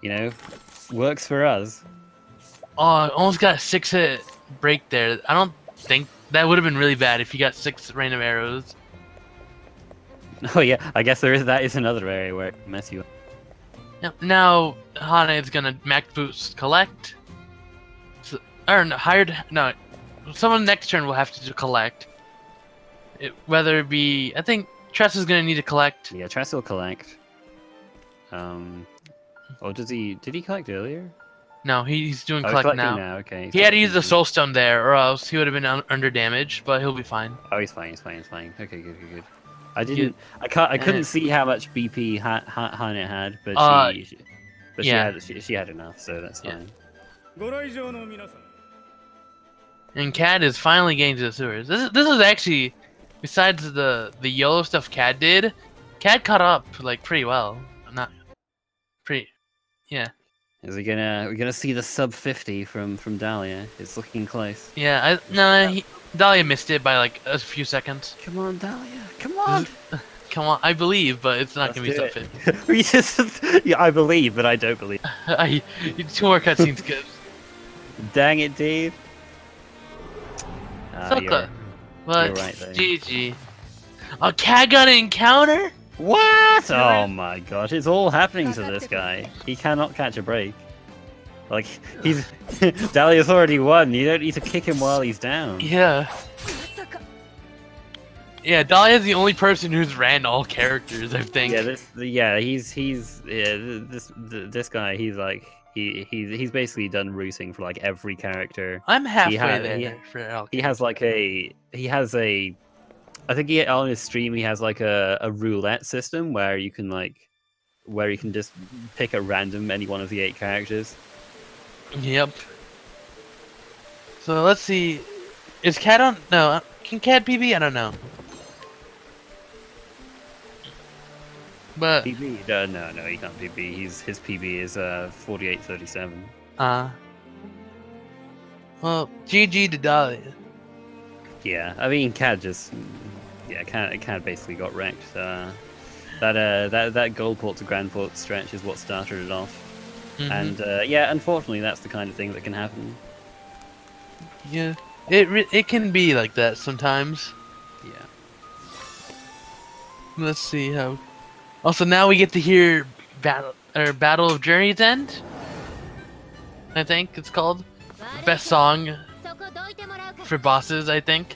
you know, works for us. Oh, I almost got a 6-hit break there. I don't think that would have been really bad if you got 6 random arrows. Oh yeah, I guess that is another area where it can mess you up. Yep. Now Hana is gonna max boost collect. Someone next turn will have to collect. Whether it be, I think Tressa's gonna need to collect. Yeah, Tressa will collect. Or did he collect earlier? No, he's doing collect now. Okay. He had to use the soul stone there, or else he would have been under damage. But he'll be fine. Oh, he's fine. Okay, good. I couldn't see how much BP Harnett had, but she had enough, so that's fine. And CAD is finally getting to the sewers. This is actually, besides the YOLO stuff CAD did, CAD caught up like pretty well. Yeah. Is he gonna? We're gonna see the sub 50 from Dalia. It's looking close. Yeah, Dalia missed it by like a few seconds. Come on, Dalia. Come on. Come on, I believe, but it's not gonna be sub 50. Yeah, I believe, but I don't believe. 2 more cutscenes, kids. Dang it, Dave. But you're right, though. GG. A CAD gun encounter? What? Oh my gosh, it's all happening to this guy. He cannot catch a break. Like, he's... Dalia's already won. You don't need to kick him while he's down. Yeah. Yeah, Dalia's the only person who's ran all characters, I think. Yeah, this guy, he's like... He's basically done routing for like every character. I'm halfway there. I think on his stream he has like a roulette system where you can just pick at random any one of the 8 characters. Yep. So let's see. Is CAD on? No. Can CAD PB? I don't know. But PB? No, he can't PB. His PB is 4837. Well, GG to Dalia. Yeah, I mean CAD CAD basically got wrecked. That gold port to grand port stretch is what started it off. And unfortunately that's the kind of thing that can happen. Yeah, it can be like that sometimes. Yeah. Let's see how. Also, now we get to hear Battle of Journey's End. I think it's called best song for bosses. I think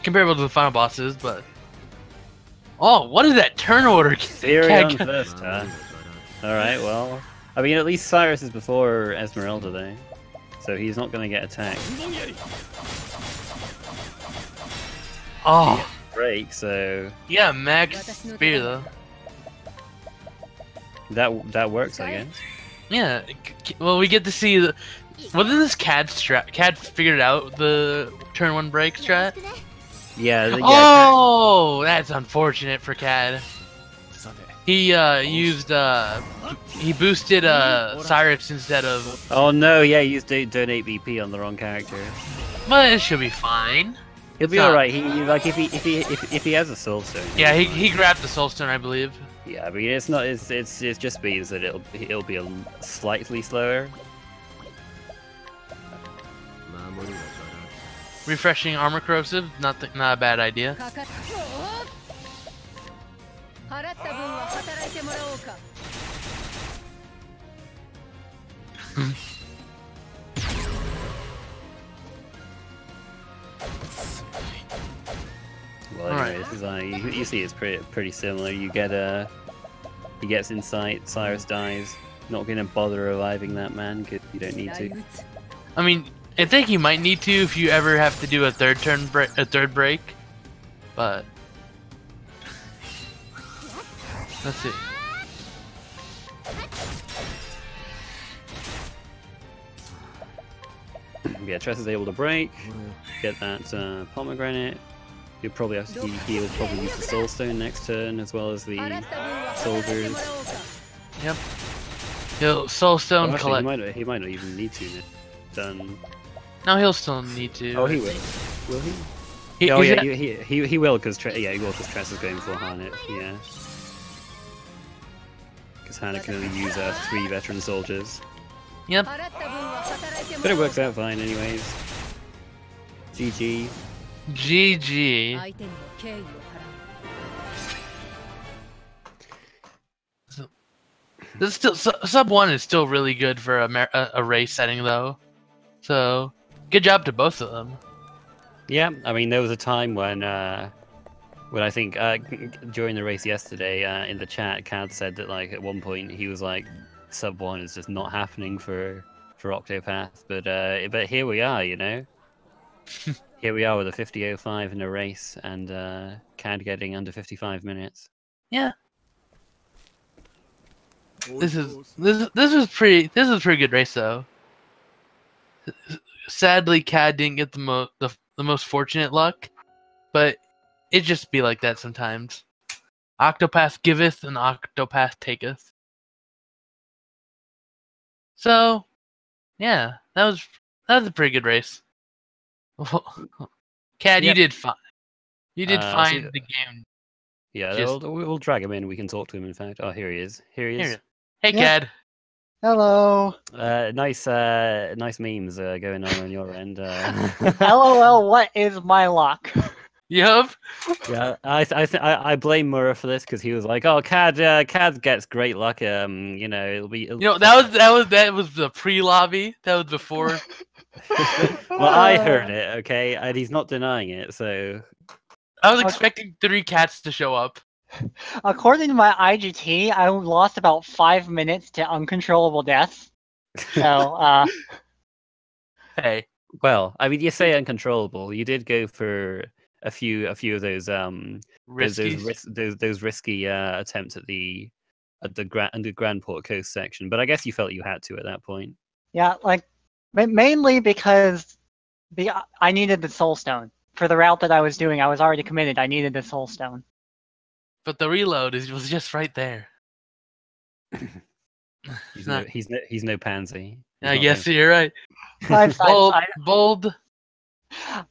comparable to the final bosses, but oh, what is that turn order? Theory on first, huh? All right, well, I mean, at least Cyrus is before Esmeralda, though, so he's not going to get attacked. Oh, break. So yeah, max spear though. That works, I guess. Yeah, well, we get to see the. Wasn't this CAD figured out the turn 1 break strat? Yeah. Oh, that's unfortunate for CAD. He he boosted Cyrus instead of. Oh no! Yeah, he used donate BP on the wrong character. But it should be fine. He'll be alright. If he has a soul stone. Yeah, he grabbed the soul stone, I believe. Yeah, I mean it's not. It just means that it'll be slightly slower. Refreshing armor corrosive, not a bad idea. Well, anyway, this is you see, it's pretty similar. You get he gets insight. Cyrus dies. Not gonna bother reviving that man because you don't need to. I mean, I think you might need to if you ever have to do a third break, but let's see. Yeah, Tressa's able to break, get that pomegranate. He'll probably he'll probably use the soul stone next turn as well as the soldiers. Yep. He'll soul stone collect. collect. He might not even need to. Done. No, he'll still need to. Oh, he will. Will he? He will because Tressa's going for Harnett. Yeah. Because Harnett can only use 3 veteran soldiers. Yep. But it works out fine anyways. GG. GG. So, this is still sub 1 is still really good for a race setting though. So good job to both of them. Yeah, I mean there was a time when I think during the race yesterday in the chat, CAD said that like at one point he was like sub 1 is just not happening for Octopath, but here we are, you know. Here we are with a 50.05 in a race, and CAD getting under 55 minutes. Yeah. This was pretty good race though. Sadly, CAD didn't get the most fortunate luck, but it just be like that sometimes. Octopath giveth and Octopath taketh. So, yeah, that was a pretty good race. CAD, you did fine. You did fine the game. Yeah, we'll drag him in. We can talk to him. In fact, oh, here he is. Hey, CAD. Hello. Nice memes going on your end. LOL. What is my luck? Yup. Yeah, I blame Murrah for this because he was like, "Oh, CAD gets great luck. It'll be." That was the pre-lobby. That was before. Well, I heard it, okay, and he's not denying it. So I was expecting 3 cats to show up. According to my IGT, I lost about 5 minutes to uncontrollable deaths. So, hey, well, I mean, you say uncontrollable. You did go for a few of those those risky attempts at the Grand Port Coast section, but I guess you felt you had to at that point. Yeah, like mainly because I needed the Soul Stone for the route that I was doing. I was already committed. I needed the Soul Stone. But the reload was just right there. He's no pansy. I guess you're right. Bold.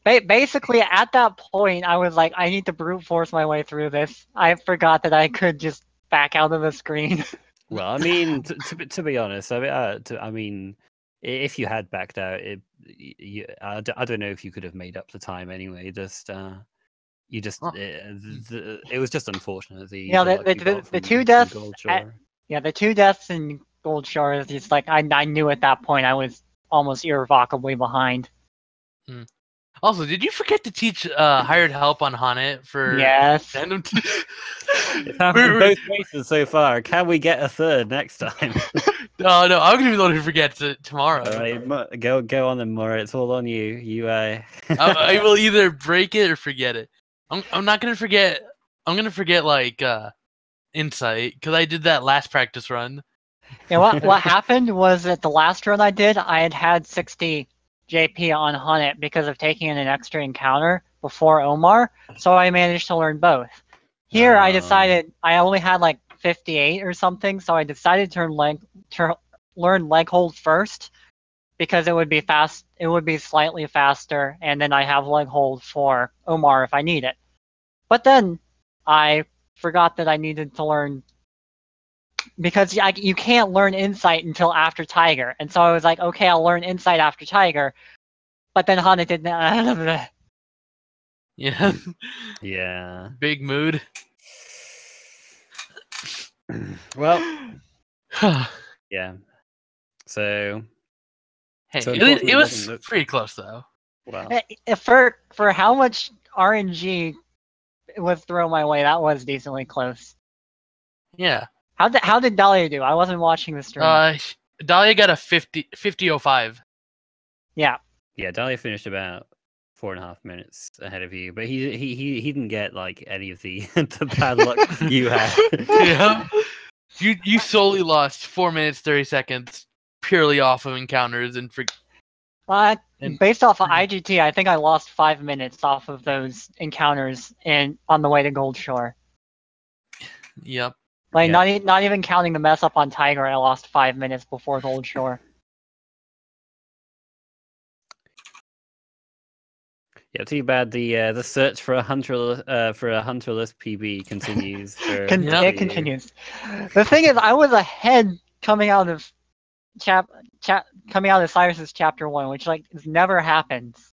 Basically, at that point, I was like, I need to brute force my way through this. I forgot that I could just back out of the screen. Well, I mean, to be honest, I mean, if you had backed out, I don't know if you could have made up the time anyway. It was just unfortunate. The 2 deaths. The 2 deaths in Gold Shore is just like I knew at that point I was almost irrevocably behind. Also, did you forget to teach hired help on Hanet for? Yes. It's happened both races so far. Can we get a third next time? No, I'm gonna be the one who forgets it tomorrow. All right, go on then, Murrah. It's all on you. I will either break it or forget it. I'm not gonna forget. I'm gonna forget like insight because I did that last practice run. Yeah, what happened was that the last run I did, I had 60 JP on Hanet because of taking in an extra encounter before Omar, so I managed to learn both. Here, I decided I only had like 58 or something, so I decided to learn leg hold first because it would be fast. It would be slightly faster, and then I have leg hold for Omar if I need it. But then I forgot that I needed to learn because you can't learn insight until after Tiger, and so I was like, okay, I'll learn insight after Tiger. But then Hanet didn't. Yeah. Yeah. Big mood. Well. Yeah. So. Hey, it was pretty close though. Wow. For how much RNG was thrown my way, that was decently close. Yeah. How did Dalia do? I wasn't watching the stream. Dalia got a 50.05. Yeah. Yeah, Dalia finished about 4.5 minutes ahead of you, but he didn't get like any of the bad luck you had. Yeah. You solely lost 4 minutes 30 seconds purely off of encounters and based off of IGT, I think I lost 5 minutes off of those encounters on the way to Gold Shore. Yep. Like not even counting the mess up on Tiger, I lost 5 minutes before Gold Shore. Yeah, too bad the search for a hunterless PB continues. It continues. The thing is, I was ahead coming out of Cyrus's chapter 1, which like never happens.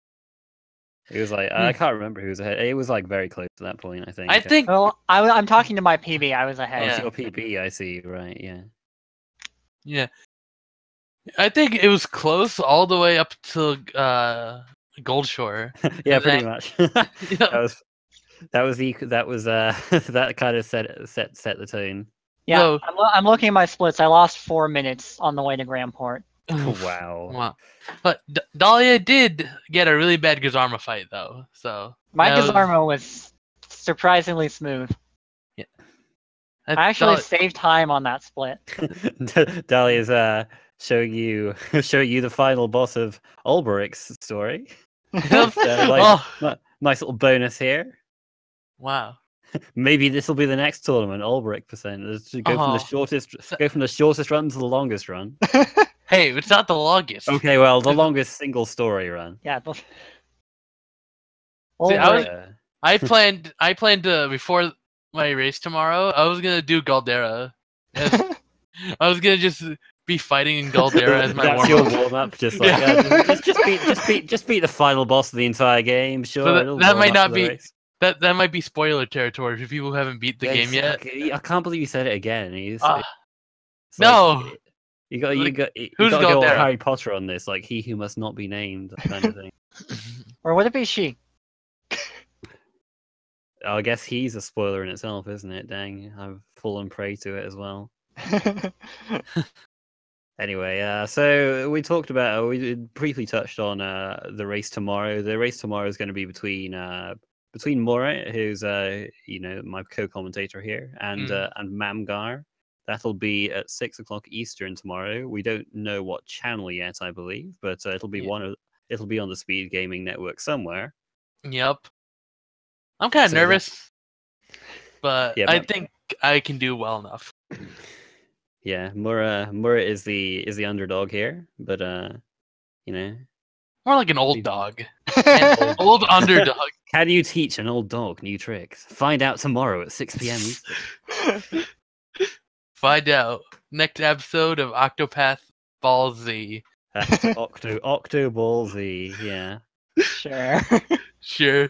It was like I can't remember who was ahead. It was like very close to that point, I think. I think. Well, I'm talking to my PB. I was ahead. Oh, it's your PB. I see. Right. Yeah. Yeah. I think it was close all the way up to Gold Shore. Yeah, pretty much. That kind of set the tone. Yeah, no. I'm looking at my splits. I lost 4 minutes on the way to Grand Port. Wow. But Dalia did get a really bad Gazarma fight though. So my Gazarma was surprisingly smooth. Yeah. I actually saved time on that split. Dalia's showing you the final boss of Ulbrich's story. Nice little bonus here. Wow. Maybe this will be the next tournament, Ulbrich percent. Go from the shortest run to the longest run. Hey, it's not the longest. Okay, well, the longest single story run. Yeah. See, Over I planned to before my race tomorrow. I was gonna do Galdera. I was gonna just be fighting in Galdera as my That's warm-up. your warm up, just like just beat the final boss of the entire game. Sure, But it'll that warm might up not for the be race. that might be spoiler territory for people who haven't beat the Yeah, game yet. I can't believe you said it again. It's No, like, you got like, you who's got to go all Galdera? Harry Potter on this, like he who must not be named, that kind of thing. or would it be she? I guess he's a spoiler in itself, isn't it? Dang, I've fallen prey to it as well. Anyway, so we talked about, we briefly touched on the race tomorrow. The race tomorrow is going to be between Morat, who's my co-commentator here, and Mamgar. That'll be at 6 o'clock Eastern tomorrow. We don't know what channel yet, I believe, but it'll be it'll be on the Speed Gaming Network somewhere. Yep. I'm kind of nervous, but yeah, I think I can do well enough. Yeah, Murat is the underdog here, but more like an old dog, old underdog. Can you teach an old dog new tricks? Find out tomorrow at 6 p.m. Eastern. Find out next episode of Octopath Ball Z. Octo Ball Z, yeah. Sure. Sure.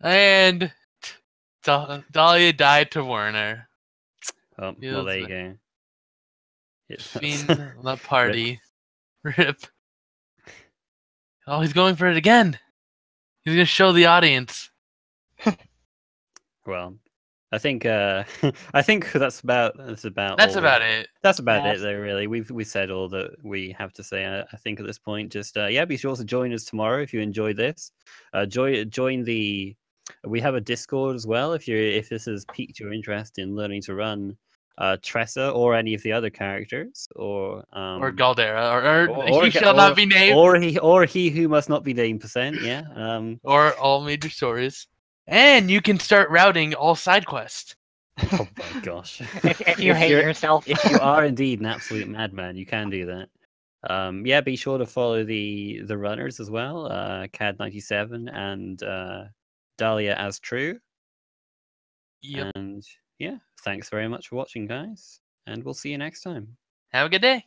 And Dalia died to Werner. Oh, well, there you go. Fiend the party. Rip. Oh, he's going for it again. He's gonna show the audience. Well, I think that's about it. That's about it though, really. We said all that we have to say, I think, at this point. Just be sure to join us tomorrow if you enjoyed this. Join the we have a Discord as well if this has piqued your interest in learning to run Tressa or any of the other characters, or Galdera, or he shall not be named, or he who must not be named %, yeah. Or all major stories. And you can start routing all side quests. Oh my gosh! if you hate yourself, if you are indeed an absolute madman, you can do that. Be sure to follow the runners as well. CAD 97 and Dalia as True. Yep. And yeah, thanks very much for watching, guys, and we'll see you next time. Have a good day.